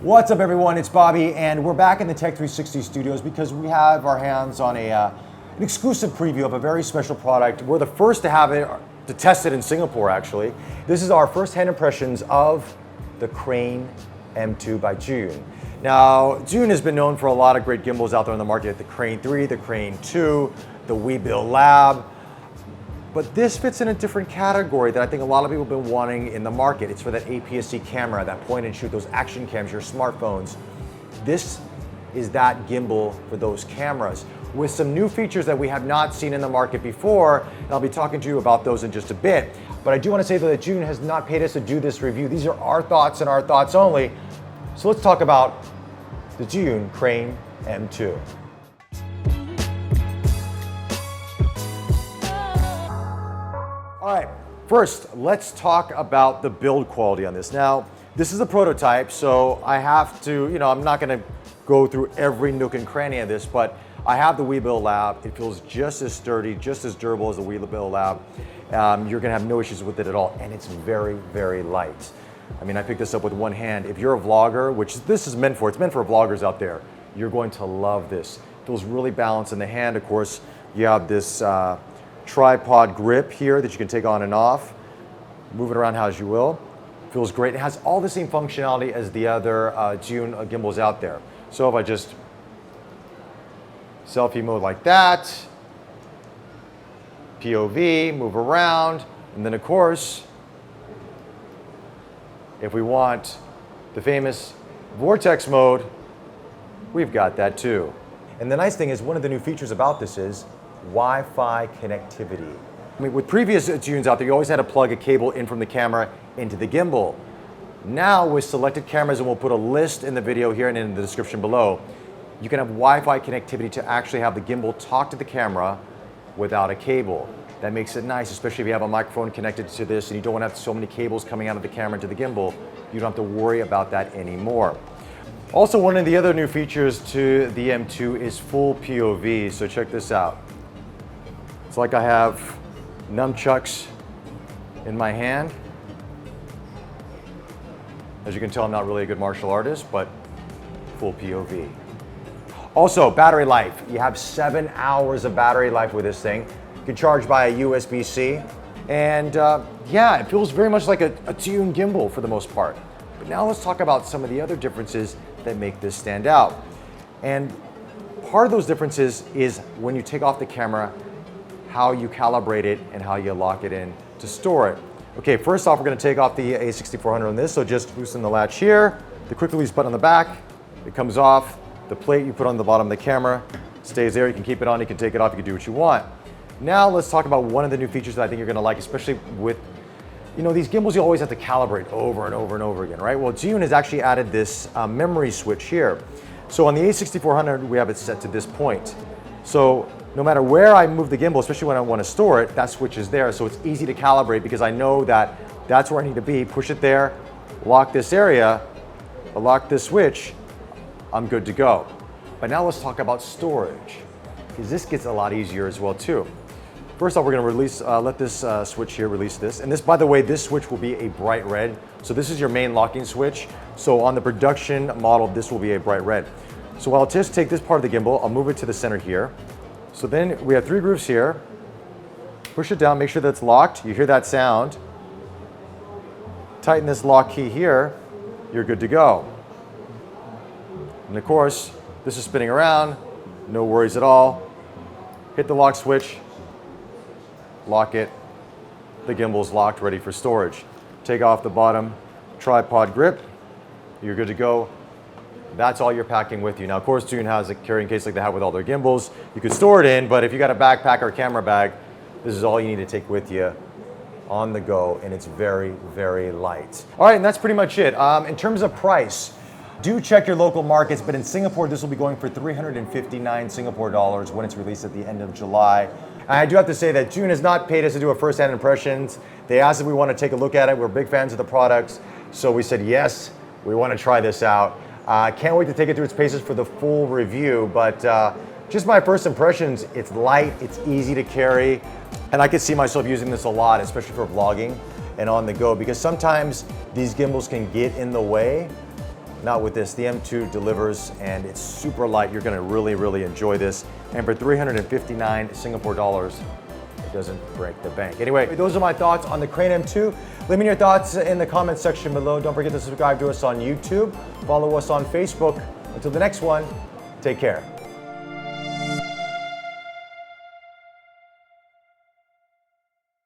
What's up everyone, it's Bobby and we're back in the Tech 360 studios because we have our hands on an exclusive preview of a very special product. We're the first to have it, to test it in Singapore actually. This is our first-hand impressions of the Crane M2 by Zhiyun. Now, Zhiyun has been known for a lot of great gimbals out there in the market, the Crane 3, the Crane 2, the Webuild Lab. But this fits in a different category that I think a lot of people have been wanting in the market. It's for that APS-C camera, that point and shoot, those action cams, your smartphones. This is that gimbal for those cameras with some new features that we have not seen in the market before. And I'll be talking to you about those in just a bit. But I do want to say that Zhiyun has not paid us to do this review. These are our thoughts and our thoughts only. So let's talk about the Zhiyun Crane M2. All right, first, let's talk about the build quality on this. Now, this is a prototype, so I have to, I'm not gonna go through every nook and cranny of this, but I have the Webuild Lab. It feels just as sturdy, just as durable as the Webuild Lab. You're gonna have no issues with it at all, and it's very, very light. I mean, I picked this up with one hand. If you're a vlogger, which this is meant for, it's meant for vloggers out there, you're going to love this. It feels really balanced in the hand. Of course, you have this tripod grip here that you can take on and off. Move it around how as you will. Feels great. It has all the same functionality as the other Zhiyun gimbals out there. So if I just selfie mode like that, POV, move around, and then of course, if we want the famous vortex mode, we've got that too. And the nice thing is, one of the new features about this is Wi-Fi connectivity. I mean, with previous Zhiyuns out there, you always had to plug a cable in from the camera into the gimbal. Now with selected cameras, and we'll put a list in the video here and in the description below, you can have Wi-Fi connectivity to actually have the gimbal talk to the camera without a cable. That makes it nice, especially if you have a microphone connected to this and you don't want to have so many cables coming out of the camera into the gimbal. You don't have to worry about that anymore. Also, one of the other new features to the M2 is full POV, so check this out. It's like I have nunchucks in my hand. As you can tell, I'm not really a good martial artist, but full POV. Also, battery life. You have 7 hours of battery life with this thing. You can charge by a USB-C. And yeah, it feels very much like a Zhiyun gimbal for the most part. But now let's talk about some of the other differences that make this stand out. And part of those differences is when you take off the camera, how you calibrate it and how you lock it in to store it. Okay, first off, we're gonna take off the A6400 on this, so just loosen the latch here, the quick release button on the back, it comes off, the plate you put on the bottom of the camera stays there, you can keep it on, you can take it off, you can do what you want. Now let's talk about one of the new features that I think you're gonna like, especially with, these gimbals you always have to calibrate over and over and over again, right? Well, Zhiyun has actually added this memory switch here. So on the A6400, we have it set to this point. So no matter where I move the gimbal, especially when I want to store it, that switch is there. So it's easy to calibrate because I know that that's where I need to be. Push it there, lock this area, lock this switch, I'm good to go. But now let's talk about storage, because this gets a lot easier as well too. First off, we're going to let this switch here release this. And this, by the way, this switch will be a bright red. So this is your main locking switch. So on the production model, this will be a bright red. So I'll just take this part of the gimbal, I'll move it to the center here. So then we have 3 grooves here. Push it down, make sure that's locked. You hear that sound. Tighten this lock key here, you're good to go. And of course, this is spinning around, no worries at all. Hit the lock switch, lock it. The gimbal's locked, ready for storage. Take off the bottom tripod grip, you're good to go. That's all you're packing with you. Now, of course, Zhiyun has a carrying case like they have with all their gimbals. You could store it in, but if you got a backpack or a camera bag, this is all you need to take with you on the go, and it's very, very light. All right, and that's pretty much it. In terms of price, do check your local markets, but in Singapore, this will be going for 359 Singapore dollars when it's released at the end of July. And I do have to say that Zhiyun has not paid us to do a first-hand impressions. They asked if we want to take a look at it. We're big fans of the products, so we said yes, we want to try this out. Can't wait to take it through its paces for the full review, but just my first impressions, it's light, it's easy to carry, and I could see myself using this a lot, especially for vlogging and on the go, because sometimes these gimbals can get in the way not with this. The M2 delivers and it's super light. You're gonna really enjoy this. And for 359 Singapore dollars, it doesn't break the bank. Anyway, those are my thoughts on the Crane M2. Leave me your thoughts in the comment section below. Don't forget to subscribe to us on YouTube. Follow us on Facebook. Until the next one, take care.